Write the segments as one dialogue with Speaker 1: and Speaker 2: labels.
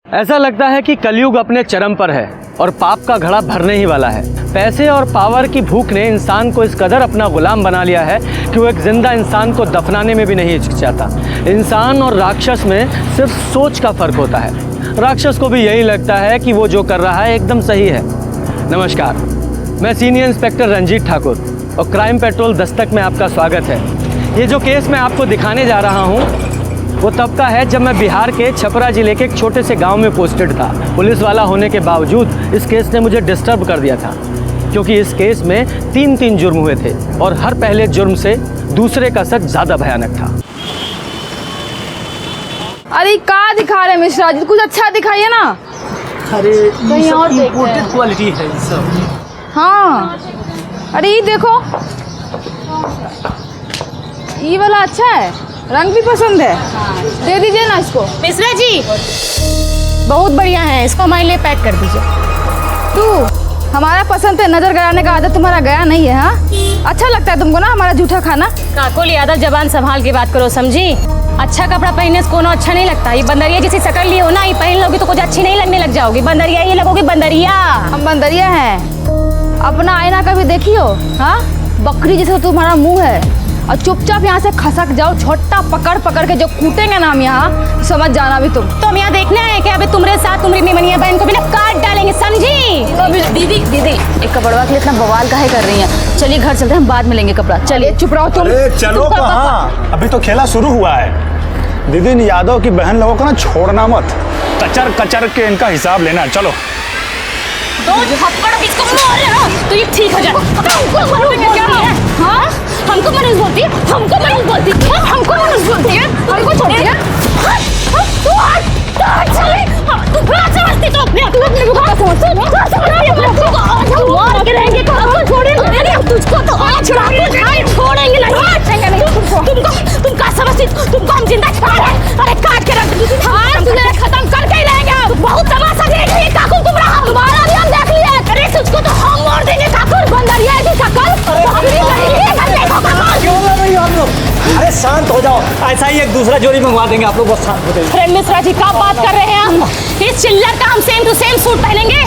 Speaker 1: ऐसा लगता है कि कलयुग अपने चरम पर है और पाप का घड़ा भरने ही वाला है। पैसे और पावर की भूख ने इंसान को इस कदर अपना गुलाम बना लिया है कि वो एक जिंदा इंसान को दफनाने में भी नहीं हिचकिचाता। इंसान और राक्षस में सिर्फ सोच का फर्क होता है। राक्षस को भी यही लगता है कि वो जो कर रहा है एकदम सही है। नमस्कार, मैं सीनियर इंस्पेक्टर रंजीत ठाकुर और क्राइम पेट्रोल दस्तक में आपका स्वागत है। ये जो केस मैं आपको दिखाने जा रहा हूँ वो तब का है जब मैं बिहार के छपरा जिले के एक छोटे से गांव में पोस्टेड था। पुलिस वाला होने के बावजूद इस केस ने मुझे डिस्टर्ब कर दिया था, क्योंकि इस केस में तीन जुर्म हुए थे और हर पहले जुर्म से दूसरे का सच ज़्यादा भयानक था।
Speaker 2: अरे क्या दिखा रहे मिश्रा जी, कुछ अच्छा दिखाइए ना।
Speaker 1: अरे
Speaker 2: कहीं और
Speaker 1: इम्पोर्टेड क्वालिटी है ये सब।
Speaker 2: हाँ, अरे ये देखो, ये वाला अच्छा है, रंग भी पसंद है। दे दीजिए ना इसको।
Speaker 3: मिश्रा जी बहुत बढ़िया है, इसको हमारे लिए पैक कर दीजिए।
Speaker 2: तू हमारा पसंद पे नजर गड़ाने का आदत तुम्हारा गया नहीं है? हाँ, अच्छा लगता है तुमको ना हमारा जूठा खाना।
Speaker 3: काकुल यादव, जबान संभाल के बात करो, समझी? अच्छा कपड़ा पहनने से कोनो अच्छा नहीं लगता। ये बंदरिया जैसी शकल ली हो ना, ये पहन लोगी तो कुछ अच्छी नहीं लगने लग जाओगी। बंदरिया ये लगोगी बंदरिया।
Speaker 2: हम बंदरिया हैं। अपना आईना कभी देखी हो? हाँ, बकरी जैसा तुम्हारा मुंह है और चुपचाप यहाँ से खसक जाओ। छोटा पकड़ पकड़ के जो कूटेंगे ना हम यहाँ, समझ जाना भी तुम।
Speaker 3: तो हम यहाँ देखना है कि अभी तुम्हारे साथ तुम्हारी मेमनिया बहन को भी ना काट डालेंगे, समझी?
Speaker 2: दीदी एक कपड़वा के लिए इतना बवाल काहे कर रही हैं? चलिए घर चलते हैं, हम बाद में लेंगे कपड़ा। चलिए चुप रहो तुम।
Speaker 4: अरे चलो कहाँ, अभी तो खेला शुरू हुआ है। दीदी इन यादव की बहन लोगों को ना छोड़ना मत, कचर कचर के इनका हिसाब लेना। चलो
Speaker 3: दो थप्पड़ इसको मारे ना तो ये ठीक हो जाए। हमको मनुष्य क्या है? हाँ, हमको मनुष्य बोलती है, हमको मनुष्य बोलती है, हमको मनुष्य बोलती है, हमको छोड़ती है। समझती तो अपने मार के रहेंगे, तुझको तो आज छोड़ेंगे नहीं। तुम क्या समझती? तुमको हम जिंदा छोड़ रहे हैं? अरे काट के रख खत्म करके ही रहेंगे। बहुत तमाशा देख रही है काकू, तुम्हारा भी हम देख लिया। अरे तुझको तो हम मार देंगे काकू। बंदरिया की शकल
Speaker 5: क्यों लड़ रही हो आप लोग? अरे शांत हो जाओ, ऐसा ही एक दूसरा जोड़ी मंगवा देंगे आप लोग, बस शांत हो जाइए।
Speaker 3: अरे मिश्रा जी क्या बात कर रहे हैं हम? इस चिल्लर का हम सेम टू सेम सूट पहनेंगे।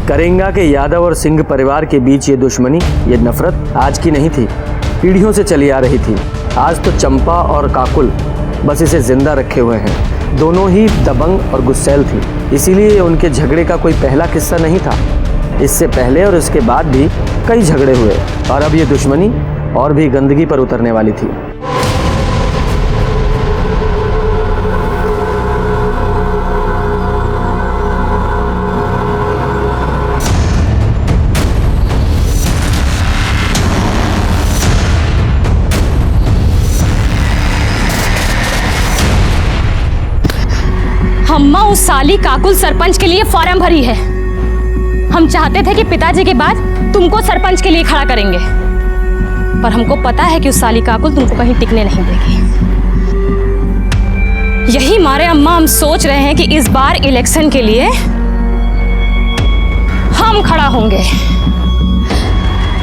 Speaker 1: करेंगा के यादव और सिंह परिवार के बीच ये दुश्मनी, ये नफरत आज की नहीं थी, पीढ़ियों से चली आ रही थी। आज तो चंपा और काकुल बस इसे जिंदा रखे हुए हैं। दोनों ही दबंग और गुस्सैल थी, इसीलिए उनके झगड़े का कोई पहला किस्सा नहीं था। इससे पहले और इसके बाद भी कई झगड़े हुए और अब ये दुश्मनी और भी गंदगी पर उतरने वाली थी।
Speaker 3: अम्मा उस साली काकुल सरपंच के लिए फॉर्म भरी है। हम चाहते थे कि पिताजी के बाद तुमको सरपंच के लिए खड़ा करेंगे, पर हमको पता है कि उस साली काकुल तुमको कहीं टिकने नहीं देगी। यही मारे अम्मा हम सोच रहे हैं कि इस बार इलेक्शन के लिए हम खड़ा होंगे।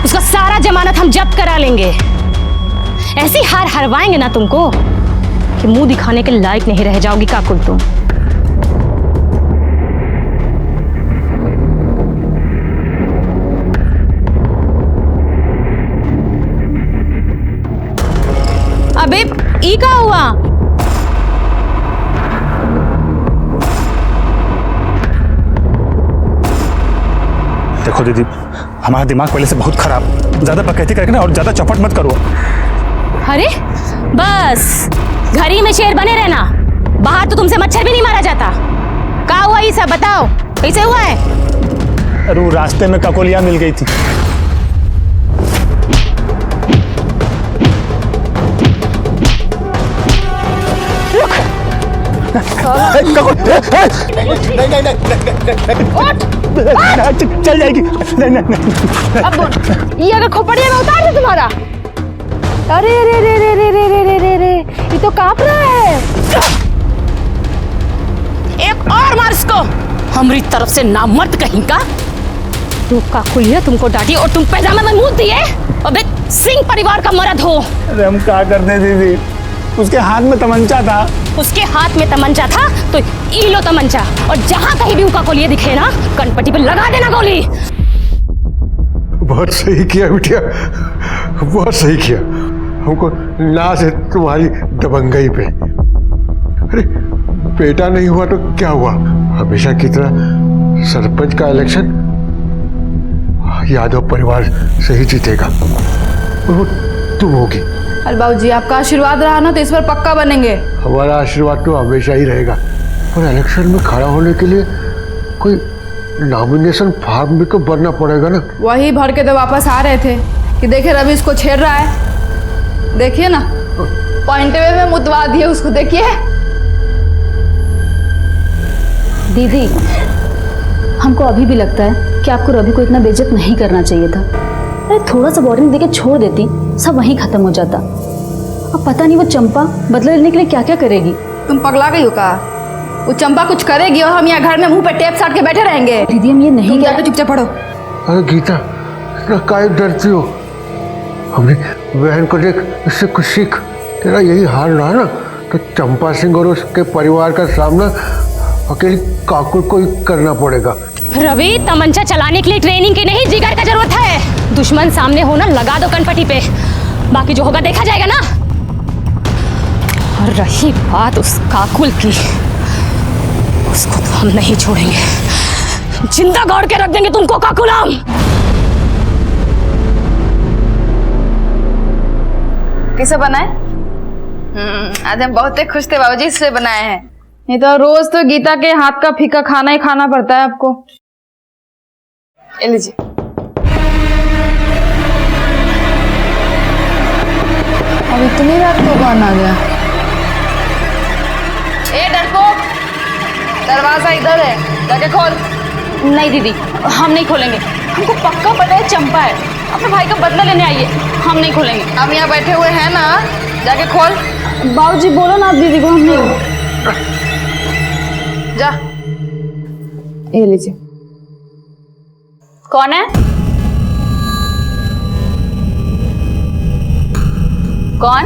Speaker 3: उसका सारा जमानत हम जब्त करा लेंगे। ऐसी हार हरवाएंगे ना तुमको कि मुंह दिखाने के लायक नहीं रह जाओगी काकुल तुम। अबे ई का हुआ?
Speaker 4: देखो दीदी, हमारा दिमाग पहले से बहुत खराब, ज्यादा बकैती करके ना और ज्यादा चौपट मत करो।
Speaker 3: अरे बस घर ही में शेर बने रहना, बाहर तो तुमसे मच्छर भी नहीं मारा जाता। क्या हुआ ये सब बताओ, कैसे हुआ है?
Speaker 4: अरे वो रास्ते में ककोलिया मिल गई थी। चल जाएगी।
Speaker 2: अब ये अगर खोपड़िया में उतार दे तुम्हारा। अरे रे रे रे रे रे रे रे रे, ये तो कांप रहा है।
Speaker 3: एक और मार इसको, हमारी तरफ से नामर्द कहीं का। तू काकुलिया तुमको डांटी और तुम पैजामे में मुंह दिए। अबे सिंह परिवार का मर्द हो।
Speaker 4: अरे हम क्या करते दीदी, उसके हाथ में तमंचा था,
Speaker 3: उसके हाथ में तमंचा था तो ई लो तमंचा, और जहां कहीं भी उका कोलिए दिखे ना कनपट्टी पे लगा देना गोली।
Speaker 6: बहुत सही किया बिटिया, बहुत सही किया। हमको नाज है तुम्हारी दबंगई पे। अरे बेटा नहीं हुआ तो क्या हुआ, हमेशा की तरह सरपंच का इलेक्शन यादव परिवार से ही जीतेगा, और वो तुम होगी।
Speaker 2: अरे बाबूजी आपका आशीर्वाद रहा ना तो इस बार पक्का बनेंगे।
Speaker 6: हमारा आशीर्वाद तो हमेशा ही रहेगा, पर इलेक्शन में खड़ा होने के लिए कोई नॉमिनेशन फॉर्म भी तो भरना पड़ेगा ना।
Speaker 2: वही भर के तो वापस आ रहे थे कि देखिए रवि इसको छेड़ रहा है, देखिए ना पॉइंट वे में मुतवा दिए उसको, देखिए।
Speaker 7: दीदी हमको अभी भी लगता है कि आपको रवि को इतना बेइज्जत नहीं करना चाहिए था। अरे थोड़ा सा वार्निंग देके छोड़ देती, सब वहीं खत्म हो जाता। अब पता नहीं वो चंपा बदला लेने के लिए क्या क्या करेगी।
Speaker 2: तुम पगला गई हो का? वो चंपा कुछ करेगी और हम यहाँ घर में मुंह पे टेप साट के बैठे रहेंगे।
Speaker 7: दीदी हम ये नहीं
Speaker 2: तुम
Speaker 7: कह
Speaker 2: जाके चुपचाप पढ़ो।
Speaker 6: अरे गीता इतना काहे डरती हो, हमने बहन को देख, इससे कुछ सीख। तेरा यही हाल रहा ना तो चंपा सिंह और उसके परिवार का सामना अकेली काकुल को ही करना पड़ेगा।
Speaker 3: रवि तमंचा चलाने के लिए ट्रेनिंग की नहीं जिगर का जरूरत है। दुश्मन सामने हो ना लगा दो कनपट्टी पे, बाकी जो होगा देखा जाएगा ना। और रही बात उस काकुल की, उसको तो हम नहीं छोड़ेंगे, जिंदा गाड़ के रख देंगे तुमको काकुलाम।
Speaker 2: किसे बनाए? आज हम बहुत ही खुश थे बाबूजी, इसलिए बनाए हैं। नहीं तो रोज तो गीता के हाथ का फीका खाना ही खाना पड़ता है आपको। ये लीजिए। अब इतनी रात को कौन आ गया? ए डरपोक, दरवाजा इधर है, जाके खोल।
Speaker 3: नहीं दीदी हम नहीं खोलेंगे,
Speaker 2: हमको पक्का पता है चंपा है, अपने भाई का बदला लेने आई है।
Speaker 3: हम नहीं खोलेंगे।
Speaker 2: हम यहाँ बैठे हुए हैं ना, जाके खोल।
Speaker 7: बाबूजी बोलो ना आप दीदी को, हम नहीं।
Speaker 2: जा, ये लीजिए।
Speaker 3: कौन है? कौन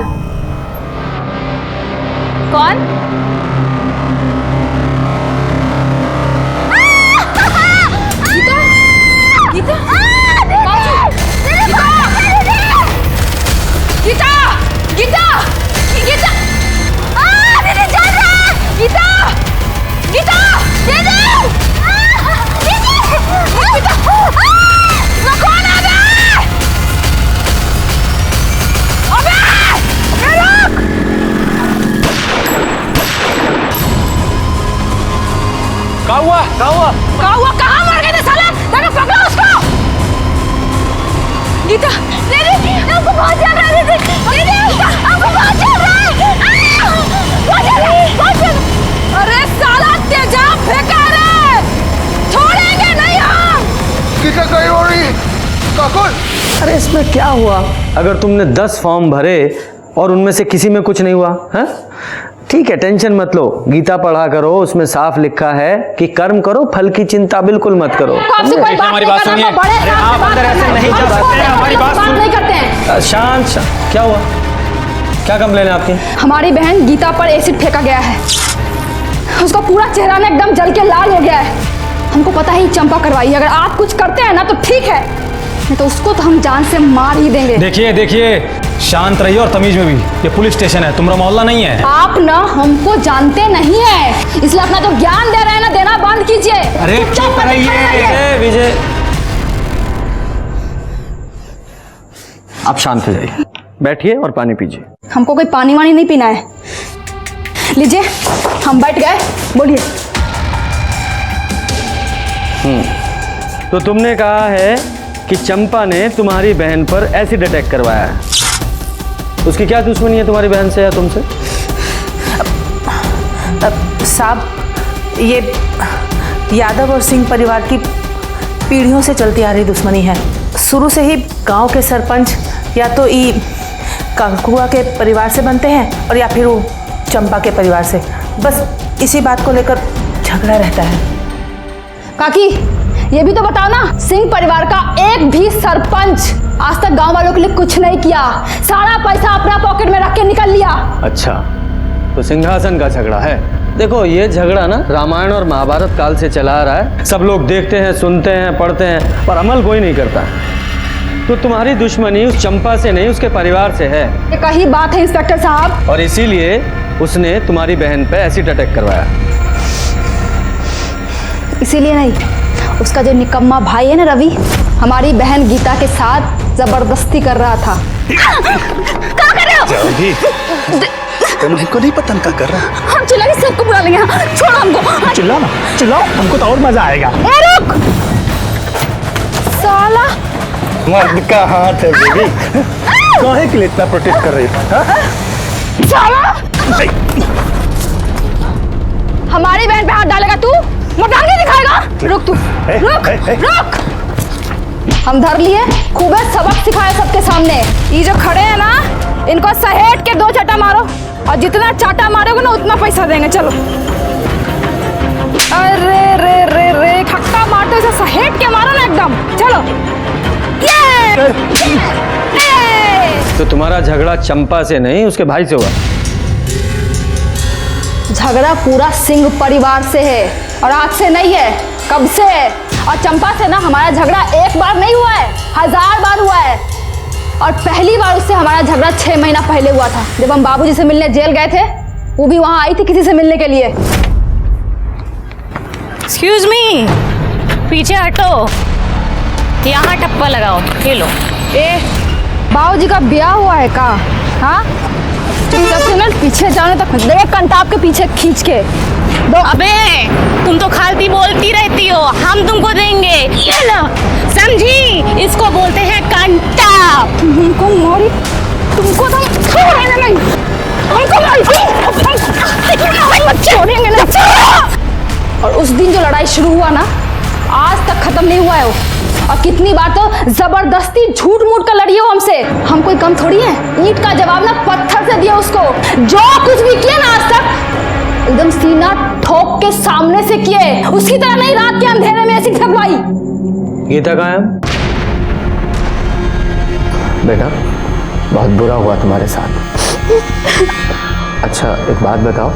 Speaker 3: कौन?
Speaker 2: गीता, गीता, गीता, गीता, दीदी चल रहा है। गीता, गीता, दीदी, गीता, वो कौन आ गया? अबे, ये लोग!
Speaker 1: क्या हुआ?
Speaker 3: कहाँ मर गए थे साले? देखो पकड़ो उसको।
Speaker 2: गीता, दीदी, हमको बहुत चल रहा है। दीदी, हमको बहुत चल रहा है। बहुत चल। अरे साला तेजाब फेंका रे, छोड़ेंगे नहीं हम।
Speaker 6: गीता कहीं हो रही काकुल।
Speaker 1: अरे इसमें क्या हुआ? अगर तुमने 10 फॉर्म भरे और उनमें से किसी में कुछ नहीं हुआ है, ठीक है टेंशन मत लो, गीता पढ़ा करो, उसमें साफ लिखा है कि कर्म करो फल की चिंता बिल्कुल मत करो।
Speaker 2: आपसे कोई बात
Speaker 1: हमारी
Speaker 2: नहीं
Speaker 1: बात
Speaker 2: करना,
Speaker 1: सुनिए।
Speaker 2: बड़े
Speaker 1: अरे
Speaker 2: साहब
Speaker 1: आप
Speaker 2: से
Speaker 1: अंदर
Speaker 2: बात
Speaker 1: ऐसे
Speaker 2: करना।
Speaker 1: नहीं जा
Speaker 2: हम
Speaker 1: सकते, हमारी बात
Speaker 2: बात
Speaker 1: सुन।
Speaker 2: नहीं करते हैं।
Speaker 1: शांत, क्या हुआ? क्या कंप्लेन है आपकी?
Speaker 2: हमारी बहन गीता पर एसिड फेंका गया है, उसका पूरा चेहरा ना एकदम जल के लाल हो गया है। हमको पता है चंपा करवाई है, अगर आप कुछ करते हैं ना तो ठीक है, नहीं तो उसको तो हम जान से मार ही देंगे।
Speaker 8: देखिए शांत रहिए और तमीज में भी, ये पुलिस स्टेशन है, तुम्हारा मोहल्ला नहीं है।
Speaker 2: आप ना हमको जानते नहीं है, इसलिए अपना जो ज्ञान दे रहे हैं ना देना बंद कीजिए।
Speaker 8: अरे चुप रहिए।
Speaker 1: विजय, आप शांत हो जाइए, बैठिए और पानी पीजिए।
Speaker 2: हमको कोई पानी वानी नहीं पीना है। लीजिए, हम बैठ गए, बोलिए।
Speaker 1: तो तुमने कहा है कि चंपा ने तुम्हारी बहन पर एसिड अटैक करवाया है, उसकी क्या दुश्मनी है तुम्हारी बहन से या तुमसे?
Speaker 9: साहब ये यादव और सिंह परिवार की पीढ़ियों से चलती आ रही दुश्मनी है। शुरू से ही गांव के सरपंच या तो ई काकुआ के परिवार से बनते हैं और या फिर वो चंपा के परिवार से, बस इसी बात को लेकर झगड़ा रहता है।
Speaker 2: काकी ये भी तो बताओ ना, सिंह परिवार का एक भी सरपंच आज तक गांव वालों के लिए कुछ नहीं किया, सारा पैसा अपना पॉकेट में रख के निकल लिया।
Speaker 1: अच्छा, तो तो सिंहासन का झगड़ा है। देखो ये झगड़ा ना रामायण और महाभारत काल से चला आ रहा है। सब लोग देखते हैं, सुनते हैं, पढ़ते हैं, पर अमल कोई नहीं करता। तो तुम्हारी दुश्मनी उस चंपा से नहीं, उसके परिवार से है।
Speaker 2: ये कही बात है इंस्पेक्टर साहब।
Speaker 1: और इसीलिए उसने तुम्हारी बहन पे एसिड अटैक करवाया।
Speaker 2: इसीलिए नहीं, उसका जो निकम्मा भाई है ना रवि, हमारी बहन गीता के साथ जबरदस्ती कर रहा था।
Speaker 3: क्या कर रहे हो?
Speaker 4: तुमको नहीं पता क्या कर रहा है?
Speaker 3: हम चिल्लाएंगे, सबको बुला लेंगे। छोड़ो हमको।
Speaker 4: चिल्लाओ ना, चिल्लाओ, हमको तो और मजा आएगा।
Speaker 3: ए रुक!
Speaker 2: साला
Speaker 4: मर्द का हाथ है बेबी। काहे के लिए इतना प्रोटेक्ट कर रही है?
Speaker 3: साला!
Speaker 2: हमारी बहन पे हाथ डालेगा तू? मटांगे दिखाएगा? रुक तू, रुक, रुक। हम धर लिए, खूब सबक सिखाए सबके सामने। ये जो खड़े हैं ना, इनको सहेट के 2 चाटा मारो, और जितना चाटा मारोगे ना उतना पैसा देंगे। चलो। अरे रे रे रे, खट्टा मारते इसे सहेट के मारो ना एकदम। चलो। ये!
Speaker 1: तो तुम्हारा झगड़ा चंपा से नहीं, उसके भाई से हुआ।
Speaker 2: झगड़ा पूरा सिंह परिवार से है, और आज से नहीं है, कब से है। और चंपा से ना हमारा झगड़ा एक बार नहीं हुआ है, 1000 बार हुआ है। और पहली बार उससे हमारा झगड़ा 6 महीना पहले हुआ था, जब हम बाबूजी से मिलने जेल गए थे। वो भी वहां आई थी किसी से मिलने के लिए।
Speaker 3: एक्सक्यूज मी, पीछे हटो। यहाँ टप्पा लगाओ, ये लो।
Speaker 2: ए, बाबूजी का ब्याह हुआ है का? हाँ, चुपचाप से ना पीछे जाने तक देख, कंटाप के पीछे खींच के दो।
Speaker 3: अबे तुम तो खालती बोलती रहती हो, हम तुमको देंगे। ये लो, समझी? इसको बोलते हैं कंटाप।
Speaker 2: तुमको मारी, तुमको तो छोड़ेंगे नहीं, हमको छोड़ेंगे नहीं। और उस दिन जो लड़ाई शुरू हुआ ना, आज तक खत्म नहीं हुआ है वो। और कितनी बार तो जबरदस्ती झूठ मूठ कर लड़ी हो हमसे। हम कोई कम थोड़ी है। ईंट का जवाब ना पत्थर से दिया उसको। जो कुछ भी किया ना आज तक, एकदम सीना ठोक के सामने से किए। उसकी तरह नहीं रात के अंधेरे में ऐसी ठगवाई।
Speaker 1: गीता कहाँ है? बेटा बहुत बुरा हुआ तुम्हारे साथ। अच्छा एक बात बताओ,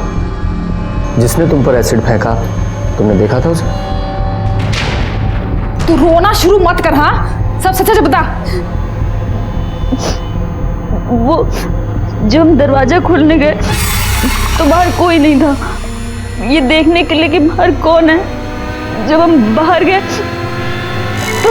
Speaker 1: जिसने तुम पर एसिड फेंका तुमने देखा था उसे?
Speaker 2: तू रोना शुरू मत कर। हाँ, सब सच सच बता।
Speaker 7: वो जब हम दरवाजा खोलने गए तो बाहर कोई नहीं था, ये देखने के लिए कि बाहर कौन है। जब हम बाहर गए तो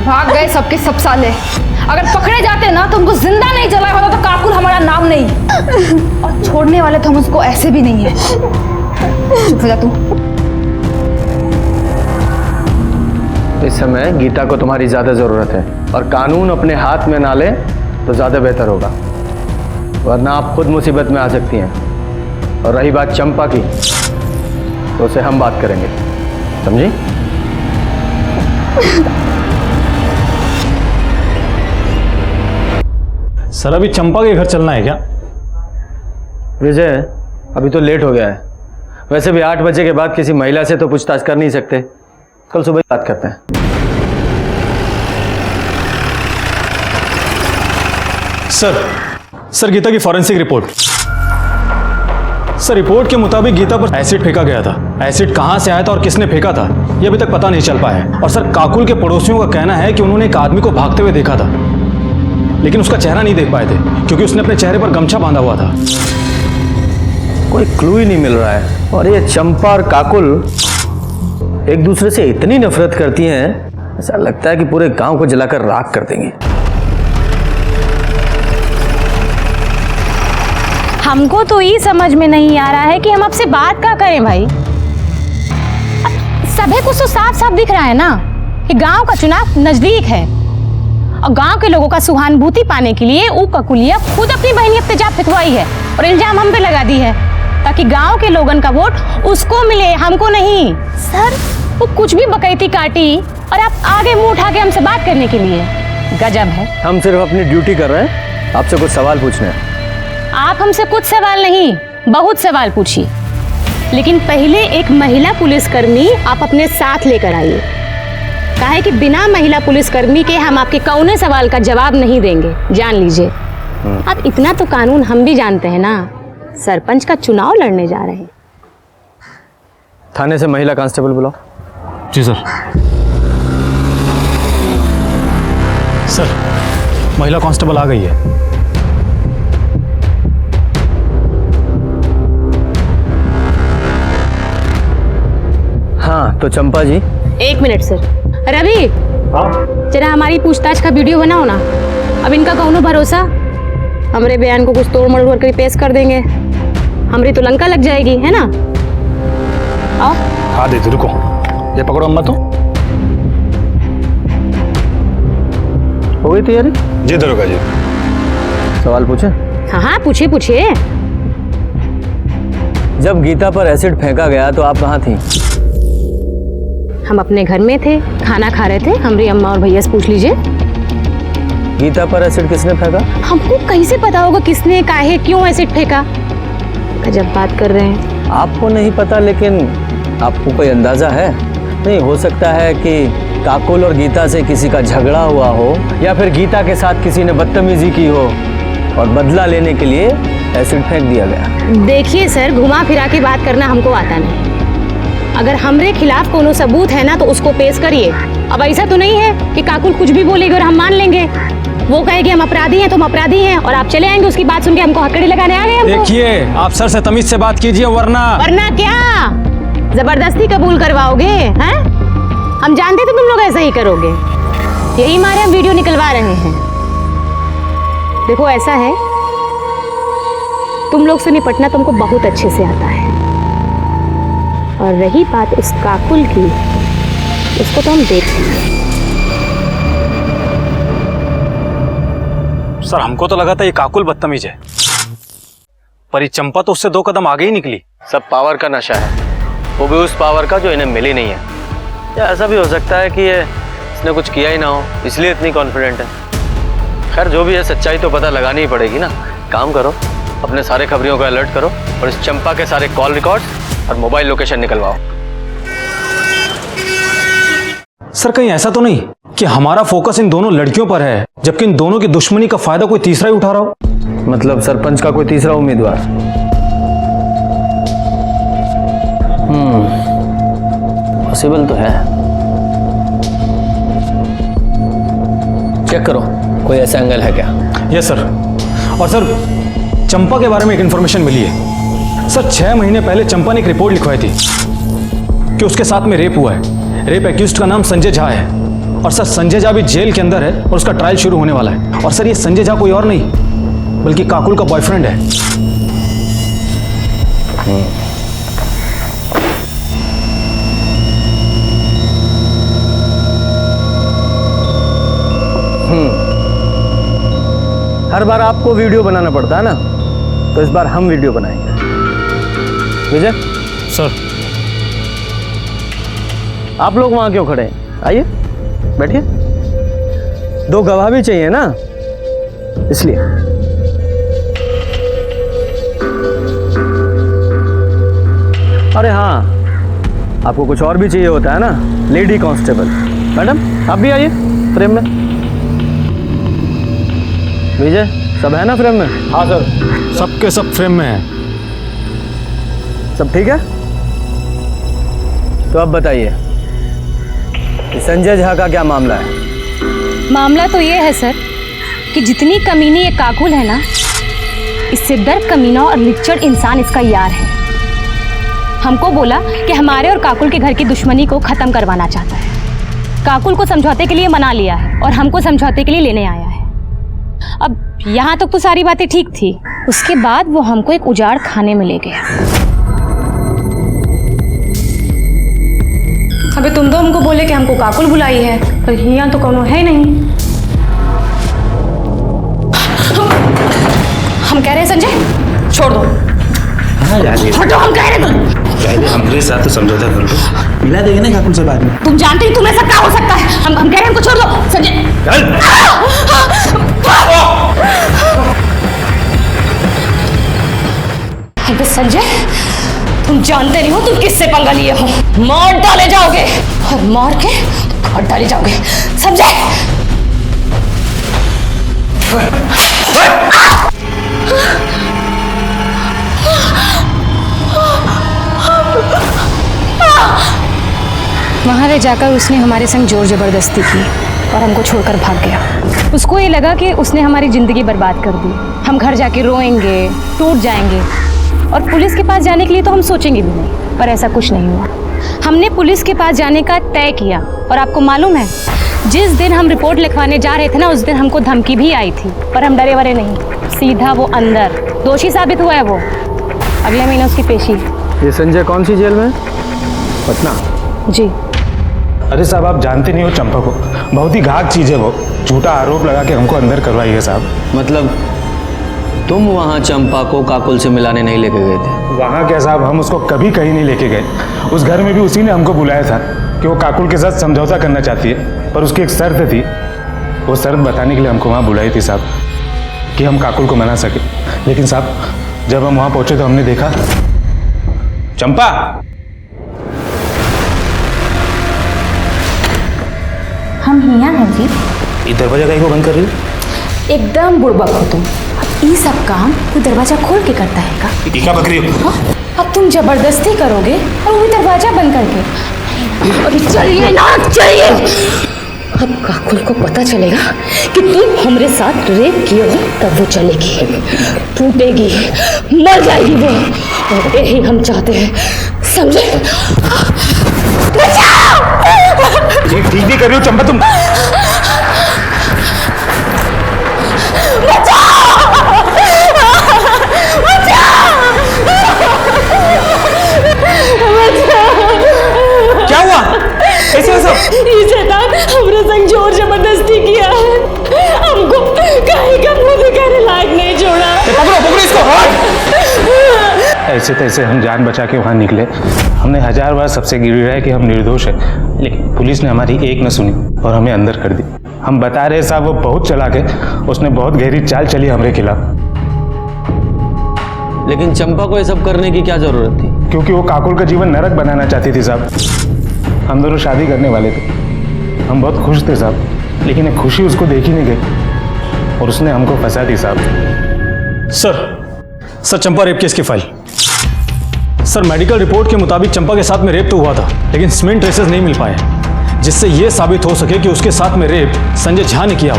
Speaker 2: भाग गए सबके सब साले। अगर पकड़े जाते ना तो उनको जिंदा नहीं जलाया होता तो काकुल हमारा नाम नहीं। और छोड़ने वाले तो हम उसको ऐसे भी नहीं है। चुप हो जा तू।
Speaker 1: इस समय गीता को तुम्हारी ज्यादा जरूरत है, और कानून अपने हाथ में ना ले तो ज्यादा बेहतर होगा, वरना आप खुद मुसीबत में आ सकती हैं। और रही बात चंपा की, तो उसे हम बात करेंगे, समझी?
Speaker 8: सर अभी चंपा के घर चलना है क्या?
Speaker 1: विजय अभी तो लेट हो गया है। वैसे भी 8 बजे के बाद किसी महिला से तो पूछताछ कर नहीं सकते। कल सुबह बात करते हैं।
Speaker 8: सर गीता की फॉरेंसिक रिपोर्ट। सर रिपोर्ट के मुताबिक गीता पर एसिड फेंका गया था। एसिड कहां से आया था और किसने फेंका था यह अभी तक पता नहीं चल पाया है। और सर काकुल के पड़ोसियों का कहना है कि उन्होंने एक आदमी को भागते हुए देखा था, लेकिन उसका चेहरा नहीं देख पाए थे क्योंकि उसने अपने चेहरे पर गमछा बांधा हुआ था।
Speaker 1: कोई क्लू ही नहीं मिल रहा है। और ये चंपा और काकुल एक दूसरे से इतनी नफरत करती हैं, ऐसा लगता है कि पूरे गांव को जलाकर राख कर देंगी।
Speaker 3: हमको तो ये समझ में नहीं आ रहा है कि हम आपसे बात क्या करें भाई। सभी कुछ तो साफ साफ दिख रहा है ना कि गांव का चुनाव नजदीक है, और गांव के लोगों का सहानुभूति पाने के लिए वो ककुलिया खुद अपनी बहनी पे तेजाब फेंकवाई है और इल्जाम हम पे लगा दी है, ताकि गांव के लोगों का वोट उसको मिले, हमको नहीं। सर वो कुछ भी बकैती काटी और आप आगे मुंह उठा के हमसे बात करने के लिए, गजब है।
Speaker 1: हम सिर्फ अपनी ड्यूटी कर रहे हैं, आपसे कुछ सवाल पूछने हैं।
Speaker 3: आप हमसे कुछ सवाल नहीं, बहुत सवाल पूछिए। लेकिन पहले एक महिला पुलिसकर्मी आप अपने साथ लेकर आइए। काहे कि बिना महिला पुलिसकर्मी के हम आपके कौने सवाल का जवाब नहीं देंगे, जान लीजिए। अब इतना तो कानून हम भी जानते हैं ना, सरपंच का चुनाव लड़ने जा रहे हैं।
Speaker 1: थाने से महिला कांस्टेबल बुलाओ।
Speaker 8: जी सर। सर, महिला कांस्टेबल आ गई है।
Speaker 1: हाँ तो चंपा जी।
Speaker 3: एक मिनट सर। रवि, जरा हमारी पूछताछ का वीडियो बनाओ ना। अब इनका कौनो भरोसा, हमारे बयान को कुछ तोड़ मरोड़ करके पेश कर देंगे, हमारी तो लंका लग जाएगी, है ना? आओ।
Speaker 4: हाँ दीदी रुको, ये पकड़ो अम्मा। तो
Speaker 1: हो गई तैयारी?
Speaker 4: जी दरोगा जी।
Speaker 1: सवाल पूछे?
Speaker 3: हाँ हाँ पूछिए पूछिए।
Speaker 1: जब गीता पर एसिड फेंका गया तो आप कहाँ थी?
Speaker 3: हम अपने घर में थे, खाना खा रहे थे। हमारी अम्मा और भैया से पूछ लीजिए।
Speaker 1: गीता पर एसिड किसने फेंका?
Speaker 3: हमको कैसे पता होगा किसने, काहे, क्यों एसिड फेंका? गजब बात कर रहे हैं।
Speaker 1: आपको नहीं पता, लेकिन आपको कोई अंदाजा है? नहीं हो सकता है कि काकुल और गीता से किसी का झगड़ा हुआ हो, या फिर गीता के साथ किसी ने बदतमीजी की हो और बदला लेने के लिए एसिड फेंक दिया गया।
Speaker 3: देखिए सर, घुमा फिरा के बात करना हमको आता नहीं। अगर हमरे खिलाफ कोनो सबूत है ना तो उसको पेश करिए। अब ऐसा तो नहीं है कि काकुल कुछ भी बोलेगी और हम मान लेंगे। वो कहेगी हम अपराधी हैं तो हम अपराधी हैं, और आप चले आएंगे उसकी बात सुन के हमको हथकड़ी लगाने आ गए हमको।
Speaker 8: देखिए, आप सर से तमीज से बात कीजिए, वरना
Speaker 3: क्या जबरदस्ती कबूल करवाओगे? हैं? हम जानते थे तुम लोग ऐसा ही करोगे, यही मारे हम वीडियो निकलवा रहे हैं। देखो ऐसा है, तुम लोग से निपटना तुमको बहुत अच्छे से आता है, और रही बात उस काकुल की, उसको तो हम देख लेंगे।
Speaker 8: सर हमको तो लगा था ये काकुल बदतमीज है, पर ये चंपा तो उससे 2 कदम आगे ही निकली।
Speaker 1: सब पावर का नशा है, वो भी उस पावर का जो इन्हें मिली नहीं है। या ऐसा भी हो सकता है कि ये इसने कुछ किया ही ना हो, इसलिए इतनी कॉन्फिडेंट है। खैर जो भी है, सच्चाई तो पता लगानी ही पड़ेगी ना। काम करो, अपने सारे खबरियों को अलर्ट करो और इस चंपा के सारे कॉल रिकॉर्ड्स और मोबाइल लोकेशन निकलवाओ।
Speaker 8: सर कहीं ऐसा तो नहीं कि हमारा फोकस इन दोनों लड़कियों पर है, जबकि इन दोनों की दुश्मनी का फायदा कोई तीसरा ही उठा रहा हो?
Speaker 1: मतलब सरपंच का कोई तीसरा उम्मीदवार? पॉसिबल तो है। चेक करो, कोई ऐसा एंगल है क्या?
Speaker 8: Yes sir. और सर, चंपा के बारे में एक इन्फॉर्मेशन मिली है। सर 6 महीने पहले चंपा ने एक रिपोर्ट लिखवाई थी कि उसके साथ में रेप हुआ है। रेप एक्यूज्ड का नाम संजय झा है, और सर संजय झा भी जेल के अंदर है और उसका ट्रायल शुरू होने वाला है। और सर ये संजय झा कोई और नहीं बल्कि काकुल का बॉयफ्रेंड है।
Speaker 1: हर बार आपको वीडियो बनाना पड़ता है ना, तो इस बार हम वीडियो बनाएंगे। विजय
Speaker 8: सर,
Speaker 1: आप लोग वहां क्यों खड़े हैं? आइए बैठिए। 2 गवाह भी चाहिए ना, इसलिए। अरे हाँ, आपको कुछ और भी चाहिए होता है ना, लेडी कांस्टेबल। मैडम आप भी आइए फ्रेम में। विजय सब है ना फ्रेम में?
Speaker 8: हाँ सर, सबके सब फ्रेम में है।
Speaker 1: सब ठीक है? तो अब बताइए संजय झा का क्या मामला है?
Speaker 3: मामला तो ये है सर कि जितनी कमीनी ये काकुल है ना, इससे डर कमीना और लिच्चड़ इंसान इसका यार है। हमको बोला कि हमारे और काकुल के घर की दुश्मनी को खत्म करवाना चाहता है। काकुल को समझौते के लिए मना लिया है और हमको समझौते के लिए लेने आया है। अब यहाँ तक तो सारी बातें ठीक थी, उसके बाद वो हमको एक उजाड़ खाने में ले गया। अबे तुम तो हमको बोले कि हमको काकुल बुलाई है, पर यहाँ तो कोनो है नहीं। हम कह रहे हैं संजय छोड़ दो। हटो, हम कह रहे तुम
Speaker 10: हमारे साथ तो समझौता कर लो, मिला देंगे ना काकुल से बाद में।
Speaker 3: तुम जानते ही तुम्हें सब क्या हो सकता है। हम कह रहे हैं हमको छोड़ दो संजय। अबे संजय तुम जानते नहीं हो तुम किससे पंगा लिए हो। मार डाले जाओगे और मार के काट डाले जाओगे, समझे?
Speaker 7: वहाँ ले जाकर उसने हमारे संग जोर जबरदस्ती की और हमको छोड़कर भाग गया। उसको ये लगा कि उसने हमारी ज़िंदगी बर्बाद कर दी। हम घर जाके रोएंगे, टूट जाएंगे और पुलिस के पास जाने के लिए तो हम सोचेंगे भी नहीं, पर ऐसा कुछ नहीं हुआ। हमने पुलिस के पास जाने का तय किया और आपको मालूम है, जिस दिन हम रिपोर्ट लिखवाने जा रहे थे ना, उस दिन हमको धमकी भी आई थी, पर हम डरे वरे नहीं, सीधा वो अंदर। दोषी साबित हुआ है वो। अगले महीने उसकी पेशी।
Speaker 1: ये संजय कौन सी जेल में? पटना।
Speaker 7: जी।
Speaker 8: अरे साहब, आप जानते नहीं हो चंपा को, बहुत ही घात चीज़ है वो। झूठा आरोप लगा के हमको अंदर करवाई है साहब।
Speaker 1: मतलब तुम वहाँ चंपा को काकुल से मिलाने नहीं लेके गए थे?
Speaker 8: वहाँ क्या साहब, हम उसको कभी कहीं नहीं लेके गए। उस घर में भी उसी ने हमको बुलाया था कि वो काकुल के साथ समझौता करना चाहती है, पर उसकी एक शर्त थी। वो शर्त बताने के लिए हमको वहाँ बुलाई थी साहब, कि हम काकुल को मना सके। लेकिन साहब, जब हम वहाँ पहुँचे तो हमने देखा चंपा।
Speaker 7: हम यहाँ हैं जी।
Speaker 10: ये दरवाजा कहीं को बंद कर रही हो?
Speaker 7: एकदम बुड़बक हो तुम। अब ये सब काम तू दरवाजा खोल के करता है का?
Speaker 10: ये क्या बकरी हो?
Speaker 7: अब तुम जबरदस्ती करोगे और वो भी दरवाजा बंद करके।
Speaker 3: अभी चलिए ना, चलिए। अब काकुल को पता चलेगा कि तुम हमरे साथ रेप किए हो, तब वो चलेगी, टूटेगी, मर जाएगी वो। और यही हम चाहते हैं, समझे?
Speaker 8: ठीक भी कर रही हो चंपा तुम। क्या हुआ? ऐसे सब?
Speaker 3: ये शैतान हमरे संग जोर जबरदस्ती किया है, हमको कहीं का मुंह दिखाने लायक नहीं छोड़ा।
Speaker 8: पकड़ो इसको। ऐसे तैसे हम जान बचा के वहाँ निकले। हमने 1000 बार सबसे गिड़गिड़ाया कि हम निर्दोष हैं, लेकिन पुलिस ने हमारी एक न सुनी और हमें अंदर कर दी। हम बता रहे साहब, वो बहुत चालाक है, उसने बहुत गहरी चाल चली हमारे खिलाफ।
Speaker 1: लेकिन चंपा को ये सब करने की क्या जरूरत थी?
Speaker 8: क्योंकि वो काकुल का जीवन नरक बनाना चाहती थी साहब। हम दोनों शादी करने वाले थे, हम बहुत खुश थे साहब, लेकिन एक खुशी उसको देखी नहीं गई और उसने हमको फंसा दी साहब। सर चंपा रेप केस की फाइल। सर, मेडिकल रिपोर्ट के मुताबिक चंपा के साथ में रेप तो हुआ था, लेकिन स्मेन ट्रेसेस नहीं मिल पाए, जिससे यह साबित हो सके कि उसके साथ में रेप संजय झा ने किया